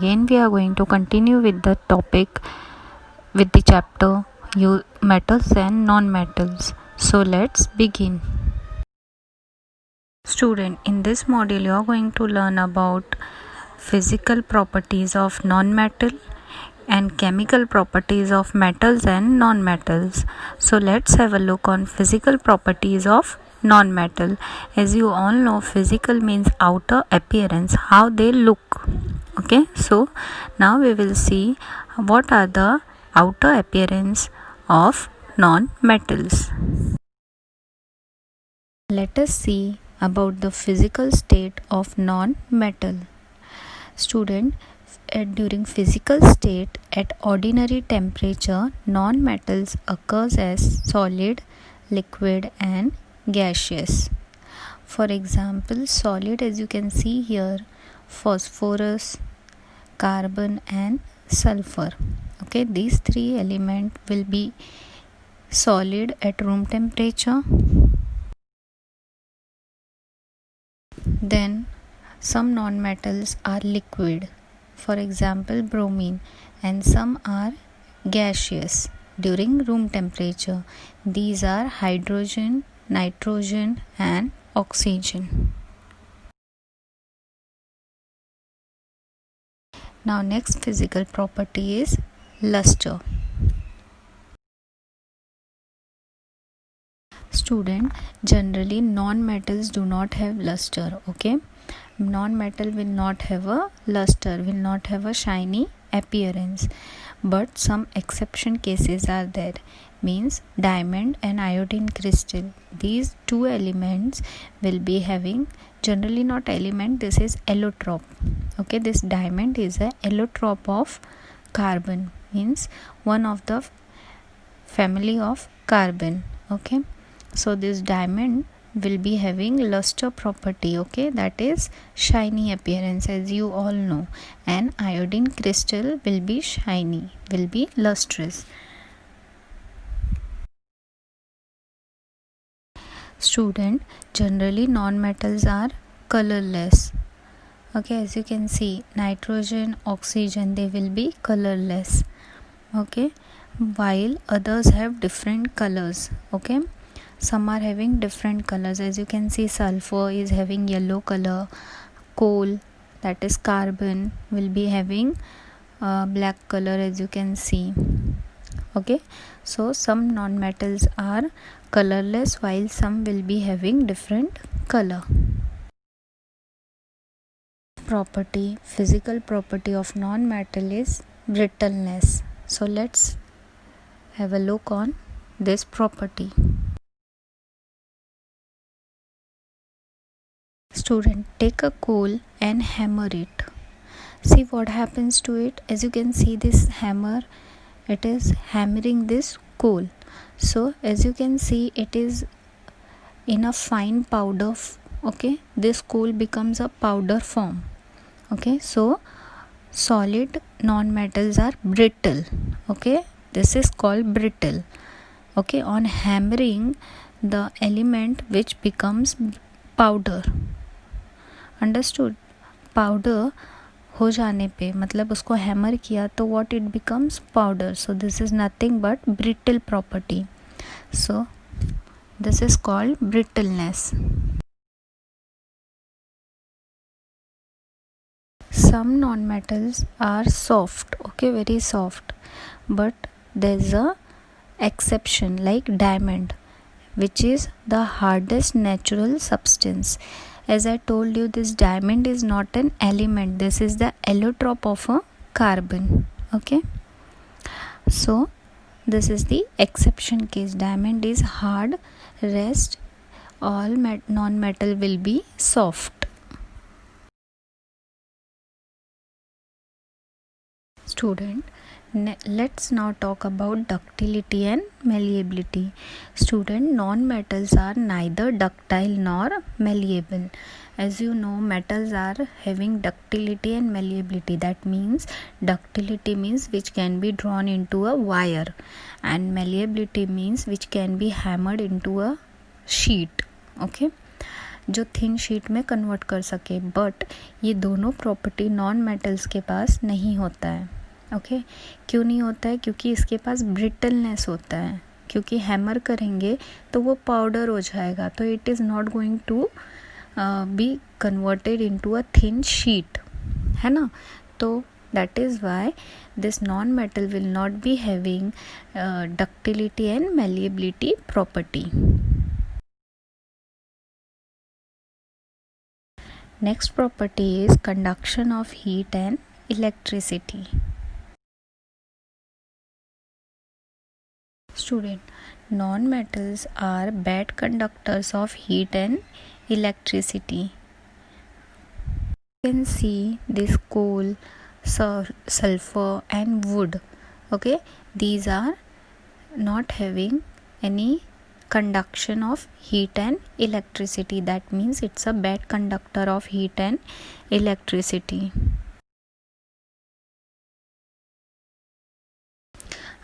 Again, we are going to continue with the topic with the chapter metals and non-metals. So let's begin. Student, in this module you are going to learn about physical properties of non-metal and chemical properties of metals and non-metals. So let's have a look on physical properties of non-metal. As you all know, physical means outer appearance, how they look. Okay, so now we will see what are the outer appearance of non-metals. Let us see about the physical state of non-metal. Student, during physical state at ordinary temperature, non-metals occurs as solid, liquid and gaseous. For example, solid, as you can see here, phosphorus, carbon and sulfur. Okay, these three elements will be solid at room temperature. Then some non-metals are liquid, for example bromine, and some are gaseous during room temperature. These are hydrogen, nitrogen and oxygen. Now next physical property is luster. Student, generally non-metals do not have luster. Okay, non-metal will not have a luster, will not have a shiny appearance, but some exception cases are there. Means diamond and iodine crystal, these two elements will be having, generally not element, this is allotrope. Okay, this diamond is a allotrope of carbon, means one of the family of carbon. Okay, so this diamond will be having luster property. Okay, that is shiny appearance, as you all know, and iodine crystal will be shiny, will be lustrous. Student, generally non-metals are colorless. Okay, as you can see, nitrogen, oxygen, they will be colorless. Okay, while others have different colors. Okay, some are having different colors, as you can see sulfur is having yellow color, coal, that is carbon, will be having black color, as you can see. Okay, so some non-metals are colorless while some will be having different color. Property, physical property of non-metal is brittleness. So let's have a look on this property. Student, take a coal and hammer it. See what happens to it. As you can see, this hammer, it is hammering this coal. So as you can see, it is in a fine powder. Okay, this coal becomes a powder form. Okay, so solid non-metals are brittle. Okay, this is called brittle. Okay, on hammering the element which becomes powder. Understood, powder हो जाने पे, मतलब उसको hammer किया तो what it becomes powder. So this is nothing but brittle property. So this is called brittleness. Some non-metals are soft, okay, very soft, but there is a exception like diamond, which is the hardest natural substance. As I told you, this diamond is not an element, this is the allotrope of a carbon. Okay, so this is the exception case. Diamond is hard, rest all non-metal will be soft. Student, let's now talk about ductility and malleability. Student, non-metals are neither ductile nor malleable. As you know, metals are having ductility and malleability. That means ductility means which can be drawn into a wire, and malleability means which can be hammered into a sheet. Okay, जो thin sheet में convert कर सके, but ये दोनों property non metals के पास नहीं होता है. ओके, क्यों नहीं होता है? क्योंकि इसके पास ब्रिटलनेस होता है, क्योंकि हैमर करेंगे तो वो पाउडर हो जाएगा, तो it is not going to be converted into a thin sheet, है ना. तो that is why this non-metal will not be having ductility and malleability property. Next property is conduction of heat and electricity. Student, non-metals are bad conductors of heat and electricity. You can see this coal, sulfur and wood. Okay, these are not having any conduction of heat and electricity. That means it's a bad conductor of heat and electricity.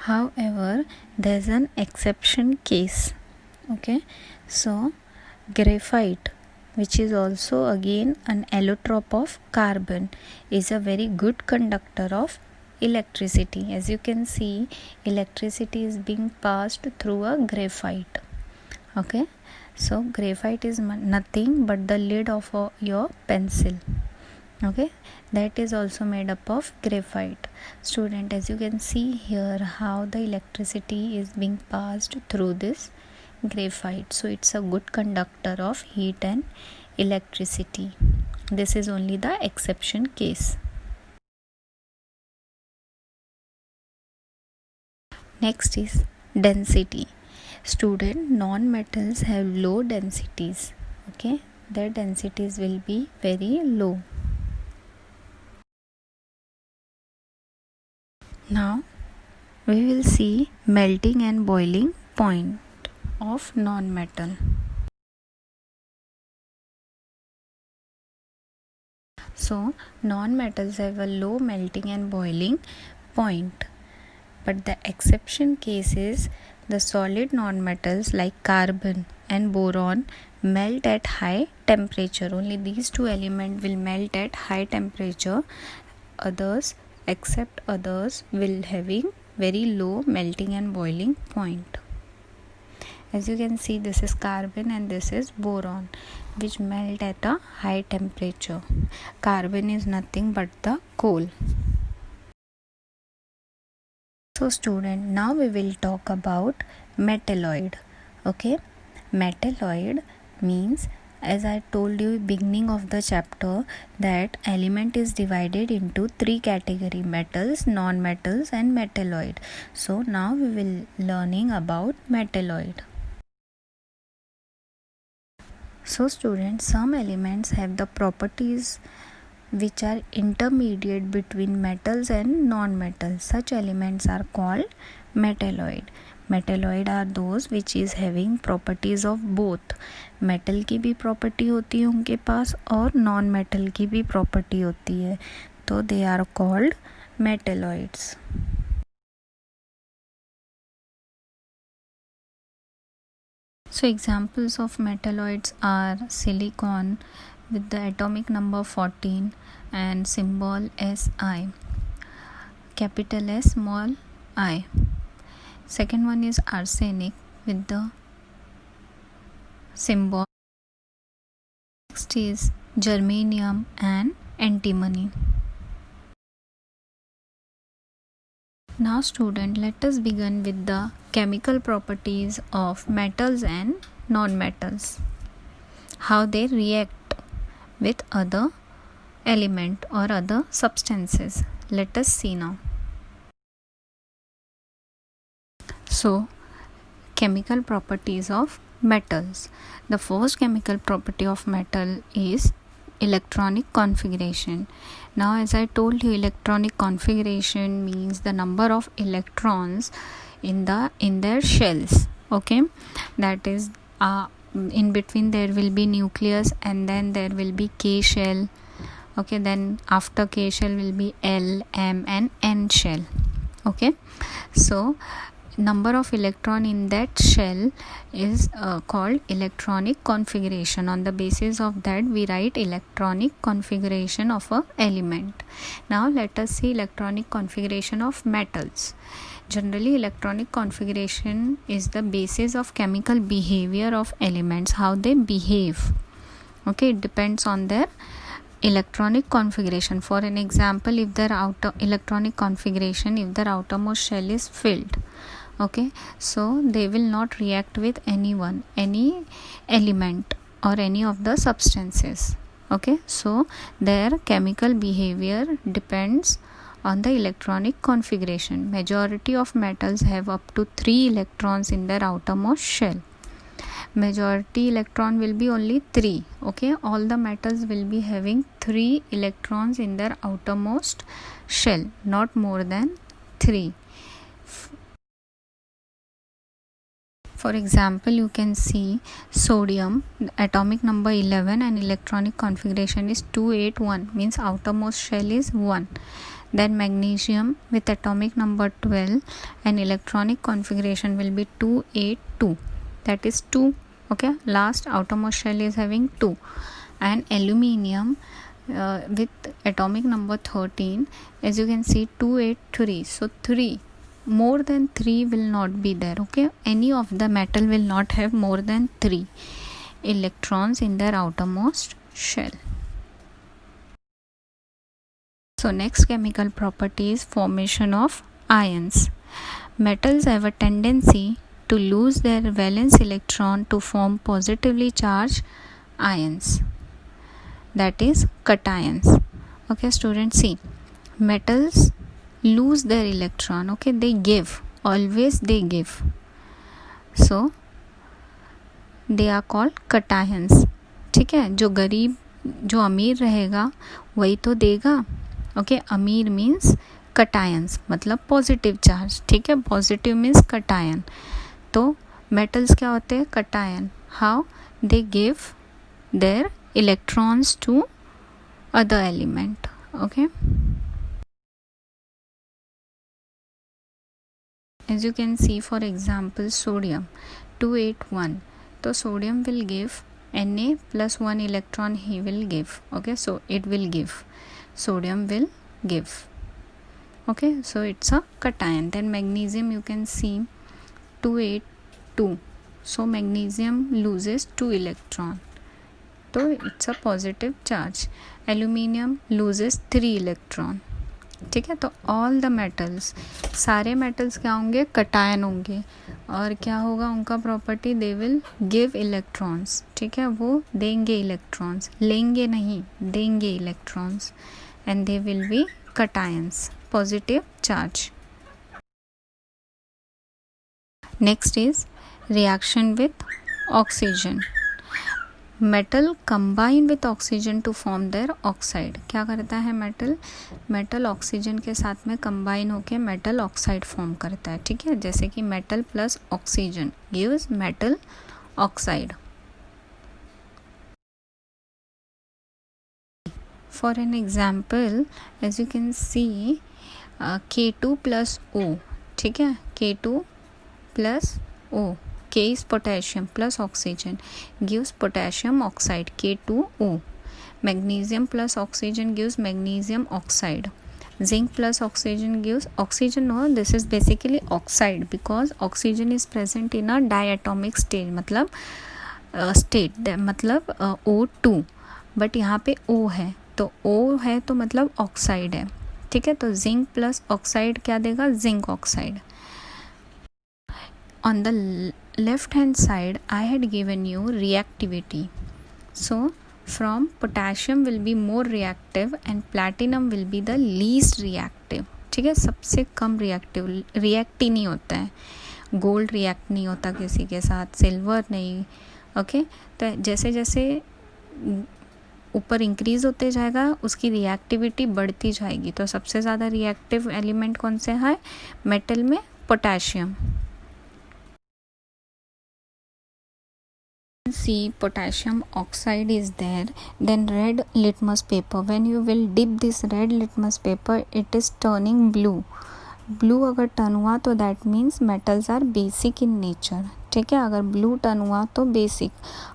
However, there's an exception case. Okay, so graphite, which is also again an allotrope of carbon, is a very good conductor of electricity. As you can see, electricity is being passed through a graphite. Okay, so graphite is nothing but the lid of your pencil. Okay, that is also made up of graphite. Student, as you can see here how the electricity is being passed through this graphite, so it's a good conductor of heat and electricity. This is only the exception case. Next is density. Student, non-metals have low densities. Okay, their densities will be very low. Now we will see melting and boiling point of non-metal. So non-metals have a low melting and boiling point, but the exception case is the solid non-metals like carbon and boron melt at high temperature. Only these two elements will melt at high temperature. Others, except others, will having very low melting and boiling point. As you can see, this is carbon and this is boron, which melt at a high temperature. Carbon is nothing but the coal. So student, now we will talk about metalloid. Okay, metalloid means, as I told you beginning of the chapter, that element is divided into three category: metals, non-metals and metalloid. So now we will learning about metalloid. So students, some elements have the properties which are intermediate between metals and non-metals. Such elements are called metalloid. Metalloid are those which is having properties of both. Metal की भी property होती है उनके पास और non metal की भी property होती है, तो they are called metalloids. So examples of metalloids are silicon with the atomic number 14 and symbol Si, capital S, small I. Second one is arsenic with the symbol. Next is germanium and antimony. Now student, let us begin with the chemical properties of metals and non-metals, how they react with other element or other substances. Let us see now. So chemical properties of metals. The first chemical property of metal is electronic configuration. Now, as I told you, electronic configuration means the number of electrons in their shells. Okay, that is in between there will be nucleus and then there will be K shell. Okay, then after K shell will be L, M and N shell. Okay, so number of electron in that shell is called electronic configuration. On the basis of that we write electronic configuration of a element. Now let us see electronic configuration of metals. Generally electronic configuration is the basis of chemical behavior of elements, how they behave. Okay, it depends on their electronic configuration. For an example, if their outer electronic configuration, if their outermost shell is filled, okay, so they will not react with any element or any of the substances. Okay, so their chemical behavior depends on the electronic configuration. Majority of metals have up to 3 electrons in their outermost shell. Majority electron will be only 3. Okay, all the metals will be having 3 electrons in their outermost shell, not more than 3. For example, you can see sodium, atomic number 11 and electronic configuration is 281, means outermost shell is 1. Then magnesium with atomic number 12 and electronic configuration will be 282, that is 2. Okay, last outermost shell is having 2. And aluminium with atomic number 13, as you can see 283, so 3, more than 3 will not be there. Okay, any of the metal will not have more than 3 electrons in their outermost shell. So next chemical property is formation of ions. Metals have a tendency to lose their valence electron to form positively charged ions, that is cations. Okay students, see, metals lose their electron. Okay, they give, always they give, so they are called cations. ठीक है, जो गरीब जो अमीर रहेगा वही तो देगा. ओके, अमीर मीन्स cations मतलब पॉजिटिव चार्ज. ठीक है, पॉजिटिव मीन्स cation. तो मेटल्स क्या होते हैं? cation. How they give their electrons to other element. Okay, as you can see, for example, sodium 281. So sodium will give Na plus 1 electron he will give. Okay, so it will give, sodium will give. Okay, so it's a cation. Then magnesium, you can see 282. So magnesium loses 2 electron, so it's a positive charge. Aluminium loses 3 electron. ठीक है, तो all the metals, सारे metals क्या होंगे? Cation होंगे. और क्या होगा उनका property? They will give electrons. ठीक है, वो देंगे इलेक्ट्रॉन्स, लेंगे नहीं, देंगे electrons. And they will be cations, positive charge. Next is reaction with oxygen. Metal combine with oxygen to form their oxide. क्या करता है मेटल ऑक्सीजन के साथ में कंबाइन होकर मेटल ऑक्साइड फॉर्म करता है. ठीक है, जैसे कि metal plus oxygen gives metal oxide. For an example, as you can see K2 plus O. ठीक है, K2 plus O, K is potassium plus oxygen gives potassium oxide, K2O. Magnesium plus oxygen gives magnesium oxide. Zinc plus oxygen gives oxygen. No, this is basically oxide because oxygen is present in a diatomic stage, मतलब state, मतलब O2, but यहाँ पे O है, तो O है तो मतलब oxide है. ठीक है, तो जिंक प्लस ऑक्साइड क्या देगा? Zinc oxide. On the left hand side I had given you reactivity. So from potassium will be more reactive and platinum will be the least reactive. ठीक है, सबसे कम रिएक्टिव, रिएक्ट ही नहीं होता है. Gold react नहीं होता किसी के साथ, सिल्वर नहीं. ओके, तो जैसे जैसे ऊपर इंक्रीज होते जाएगा उसकी रिएक्टिविटी बढ़ती जाएगी. तो सबसे ज़्यादा रिएक्टिव एलिमेंट कौन से है मेटल में? Potassium. See, potassium oxide is there. Then red litmus paper, when you will dip this red litmus paper, it is turning blue. Blue अगर टर्न हुआ तो that means metals are basic in nature, ठीक है। अगर blue turn हुआ तो basic,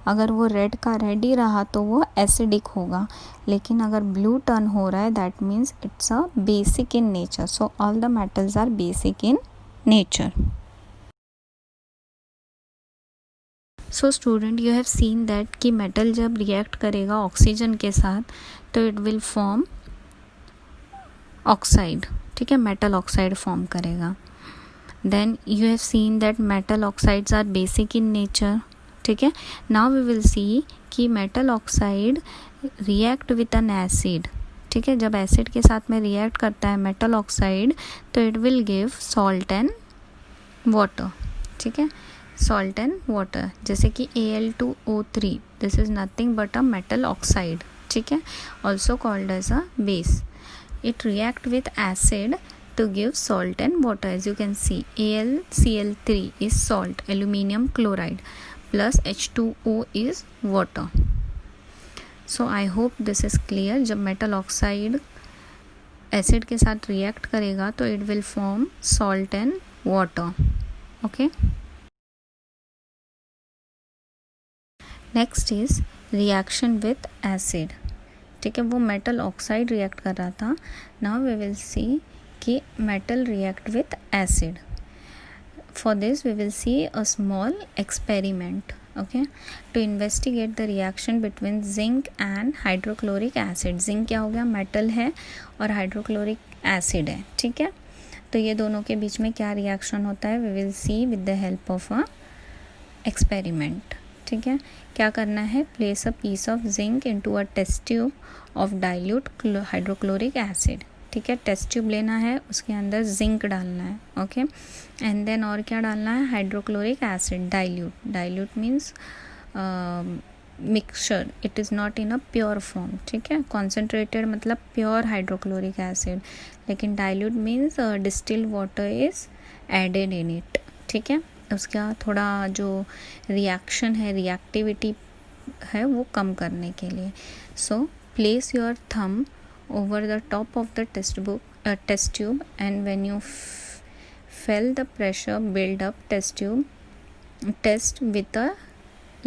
अगर वो रेड का रेड ही रहा तो वो एसिडिक होगा, लेकिन अगर ब्लू टर्न हो रहा है that means it's a basic in nature. So all the metals are basic in nature. So student, you have seen that कि मेटल जब रिएक्ट करेगा ऑक्सीजन के साथ तो इट विल फॉर्म ऑक्साइड, ठीक है, मेटल ऑक्साइड फॉर्म करेगा। Then you have seen that metal oxides are basic in nature, ठीक है। नाउ वी विल सी कि metal oxide react with an acid, ठीक है। जब एसिड के साथ में रिएक्ट करता है मेटल ऑक्साइड तो it will give salt and water, ठीक है, सॉल्ट एंड वाटर। जैसे कि Al2O3, this is nothing but a metal oxide, ठीक है, also called as a base. It react with acid to give salt and water. As you can see, AlCl3 is salt, aluminium chloride plus H2O is water. So I hope this is clear. जब metal oxide acid के साथ react करेगा तो it will form salt and water. Okay. Next is reaction with acid. ठीक है, वो metal oxide react कर रहा था। नाउ वी विल सी कि metal react with acid. For this we will see a small experiment, okay, to investigate the reaction between zinc and hydrochloric acid. Zinc क्या हो गया, मेटल है, और hydrochloric acid है, ठीक है। तो ये दोनों के बीच में क्या रिएक्शन होता है, we will see with the help of a experiment, ठीक है। क्या करना है, place a piece of zinc into a test tube of dilute hydrochloric acid, ठीक है। टेस्ट ट्यूब लेना है, उसके अंदर जिंक डालना है, ओके, एंड देन और क्या डालना है, hydrochloric acid dilute. Dilute means mixture, it is not in a pure form, ठीक है। कॉन्सेंट्रेटेड मतलब प्योर हाइड्रोक्लोरिक एसिड, लेकिन dilute means distilled water is added in it, ठीक है। उसका थोड़ा जो रिएक्शन है, रिएक्टिविटी है, वो कम करने के लिए। So place your thumb over the top of the test tube and when you feel the pressure build up test tube test with a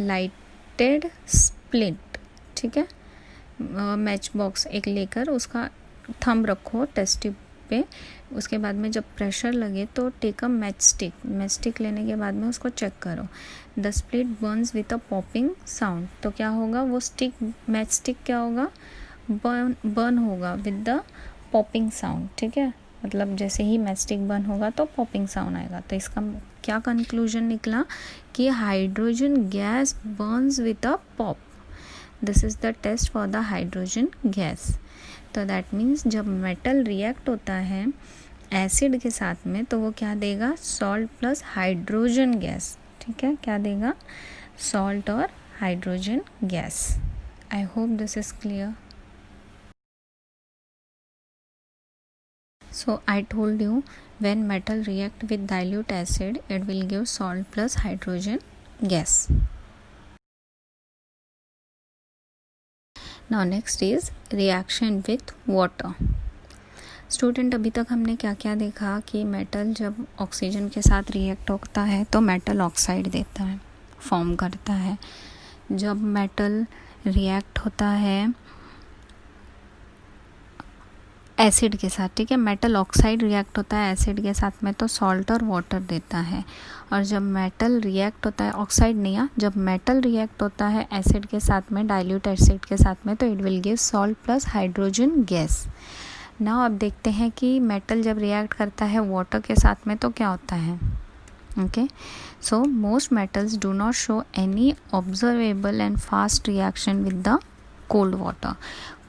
lighted split, ठीक है। मैच बॉक्स एक लेकर उसका थंब रखो टेस्ट ट्यूब पे, उसके बाद में जब प्रेशर लगे तो टेक अ मैच स्टिक लेने के बाद में उसको चेक करो। The split Burns with a popping sound, तो क्या होगा, वो मैच स्टिक क्या होगा, बर्न होगा विद द पॉपिंग साउंड, ठीक है। मतलब जैसे ही मैच स्टिक बर्न होगा तो पॉपिंग साउंड आएगा। तो इसका क्या कंक्लूजन निकला कि hydrogen gas burns with a pop. This is the test for the hydrogen gas. तो दैट मीन्स जब मेटल रिएक्ट होता है एसिड के साथ में तो वो क्या देगा, सॉल्ट प्लस हाइड्रोजन गैस, ठीक है। क्या देगा, सॉल्ट और hydrogen gas. I hope this is clear. So I told you when metal react with dilute acid it will give salt plus hydrogen gas. Now next is reaction with water. Student, अभी तक हमने क्या क्या देखा कि metal जब oxygen के साथ रिएक्ट होता है तो मेटल ऑक्साइड देता है, फॉर्म करता है। जब मेटल रिएक्ट होता है एसिड के साथ, ठीक है, मेटल ऑक्साइड रिएक्ट होता है एसिड के साथ में तो सॉल्ट और वाटर देता है। और जब मेटल रिएक्ट होता है, ऑक्साइड नहीं, जब मेटल रिएक्ट होता है एसिड के साथ में, डाइल्यूट एसिड के साथ में, तो it will give salt plus hydrogen gas. Now अब देखते हैं कि मेटल जब रिएक्ट करता है वाटर के साथ में तो क्या होता है, okay. So most metals do not show any observable and fast reaction with the cold water.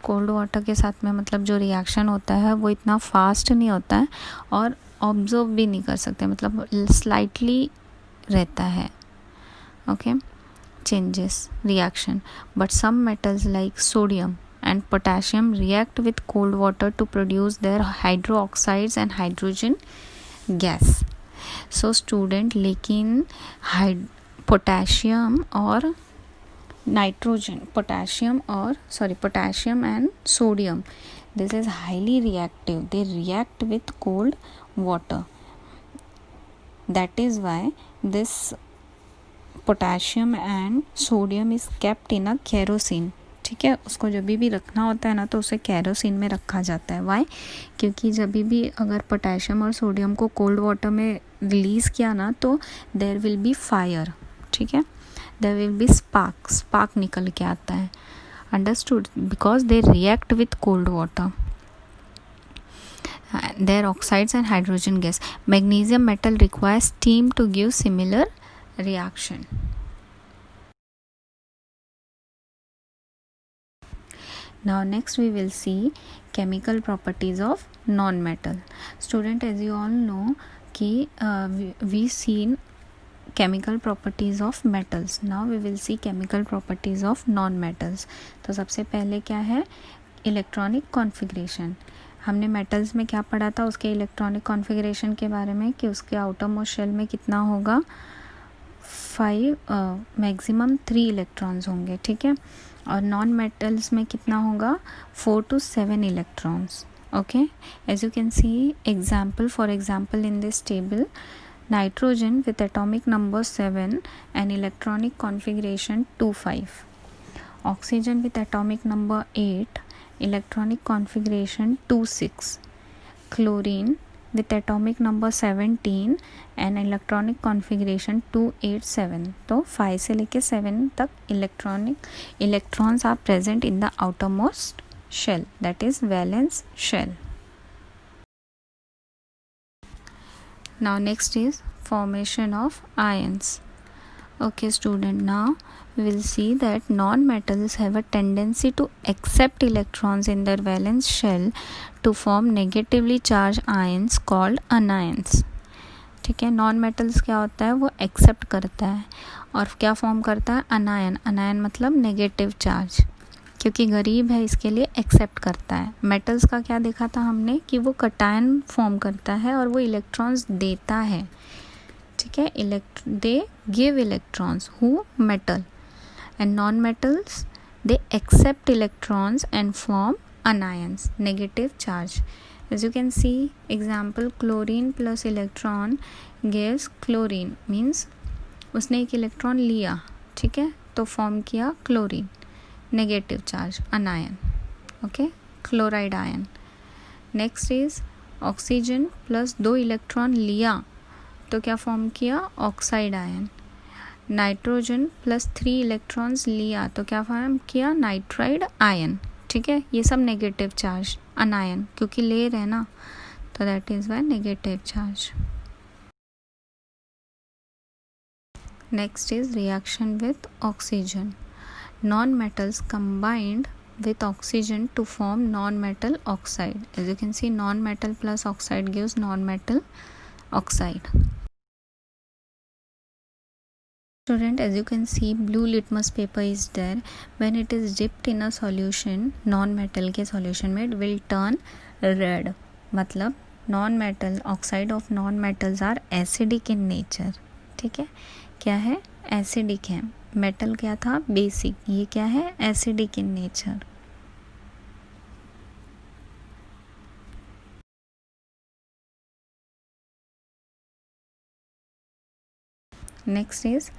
Cold water के साथ में मतलब जो रिएक्शन होता है वो इतना फास्ट नहीं होता है और ऑब्जर्व भी नहीं कर सकते, मतलब स्लाइटली रहता है, okay, changes reaction. But some metals like sodium and potassium react with cold water to produce their hydroxides and hydrogen gas. So student, लेकिन पोटेशियम और nitrogen, potassium and sodium this is highly reactive, they react with cold water. That is why this potassium and sodium is kept in a kerosene. ठीक है, उसको जब भी रखना होता है ना तो उसे केरोसिन में रखा जाता है. वाई? क्योंकि जब भी अगर पोटेशियम और सोडियम को कोल्ड वाटर में रिलीज़ किया ना तो देयर विल बी फायर. ठीक है, देयर विल बी स्पार्क निकल के आता है. Understood? Because they react with cold water. Their oxides and hydrogen gas. Magnesium metal requires steam to give similar reaction. Now next we will see chemical properties of non-metal. Student, as you all know कि we seen chemical properties of metals. Now we will see chemical properties of non-metals. तो सबसे पहले क्या है? Electronic configuration. हमने metals में क्या पढ़ा था? उसके इलेक्ट्रॉनिक कॉन्फ़िगरेशन के बारे में कि उसके आउटर मोस्ट शेल में कितना होगा? 5 मैक्सिमम 3 इलेक्ट्रॉन्स होंगे. ठीक है, और नॉन मेटल्स में कितना होगा? 4 to 7 electrons. Okay, as you can see example, for example in this table, nitrogen with atomic number 7 and electronic configuration 2,5. Oxygen with atomic number 8, electronic configuration 2,6. Chlorine with atomic number 17 and electronic configuration 2,8,7. तो 5 से लेके 7 तक electrons are present in the outermost shell, that is valence shell. Now next is formation of ions. Okay student, now we will see that non-metals have a tendency to accept electrons in their valence shell to form negatively charged ions called anions. ठीक है, non metals क्या होता है? वो accept करता है और क्या फॉर्म करता है? अनायन. अनायन मतलब नेगेटिव चार्ज, क्योंकि गरीब है इसके लिए एक्सेप्ट करता है. मेटल्स का क्या देखा था हमने कि वो कटायन फॉर्म करता है और वो इलेक्ट्रॉन्स देता है. ठीक है, they give electrons. Who? Metal. And non metals they accept electrons and form anions, negative charge. As you can see example, chlorine plus electron gives chlorine, means उसने एक इलेक्ट्रॉन लिया. ठीक है, तो फॉर्म किया chlorine, negative charge, anion. Okay, chloride ion. Next is oxygen plus 2 electron लिया तो क्या फॉर्म किया? Oxide ion. Nitrogen plus 3 electrons लिया तो क्या फॉर्म किया? Nitride ion. ठीक है, ये सब नेगेटिव चार्ज, अनायन, क्योंकि ले रहे ना, तो that is why negative charge. Next is reaction with oxygen. Non-metals combined with oxygen to form non-metal oxide. As you can see, non-metal plus oxide gives non-metal oxide. Student, as you can see, blue litmus paper is there. When it is dipped in a solution, non-metal के solution में, it will turn red. मतलब non-metal, oxide of non-metals are acidic in nature. ठीक है, क्या है? Acidic है. Metal क्या था? बेसिक. ये क्या है? Acidic in nature. Next is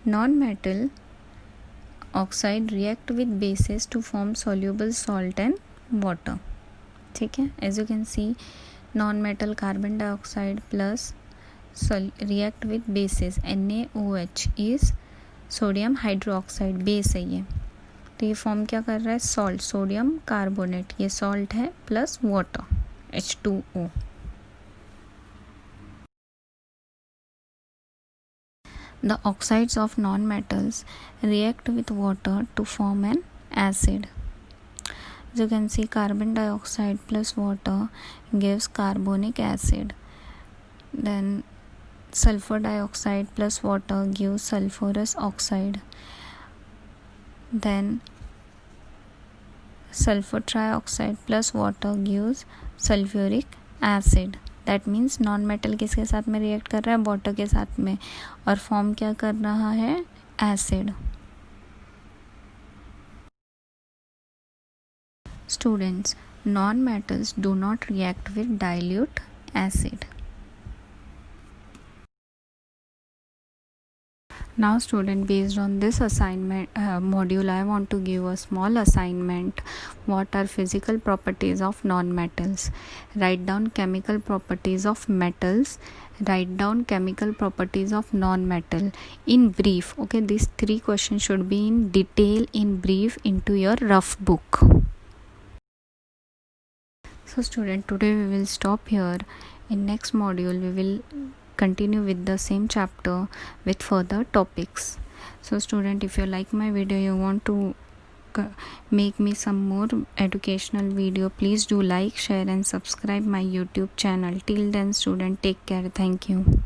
non metal oxide react with bases to form soluble salt and water. ठीक है, as you can see, non metal carbon dioxide plus react with bases NaOH is sodium hydroxide, base है ये. तो ये form क्या कर रहा है? सॉल्ट, सोडियम कार्बोनेट, ये सॉल्ट है, plus water H2O. The oxides of non-metals react with water to form an acid. As you can see, carbon dioxide plus water gives carbonic acid. Then sulfur dioxide plus water gives sulfurous oxide. Then sulfur trioxide plus water gives sulfuric acid. That means non metal किसके साथ में react कर रहा है? Water के साथ में, और फॉर्म क्या कर रहा है? Acid. Students, Non-metals do not react with dilute acid. Now student, based on this assignment module, I want to give a small assignment. What are physical properties of non-metals? Write down chemical properties of metals. Write down chemical properties of non-metal in brief. Okay, these 3 questions should be in detail, in brief, into your rough book. So student, today we will stop here. In next module we will continue with the same chapter with further topics. So student, if you like my video, you want to make me some more educational video, please do like, share and subscribe my YouTube channel. Till then student, take care. Thank you.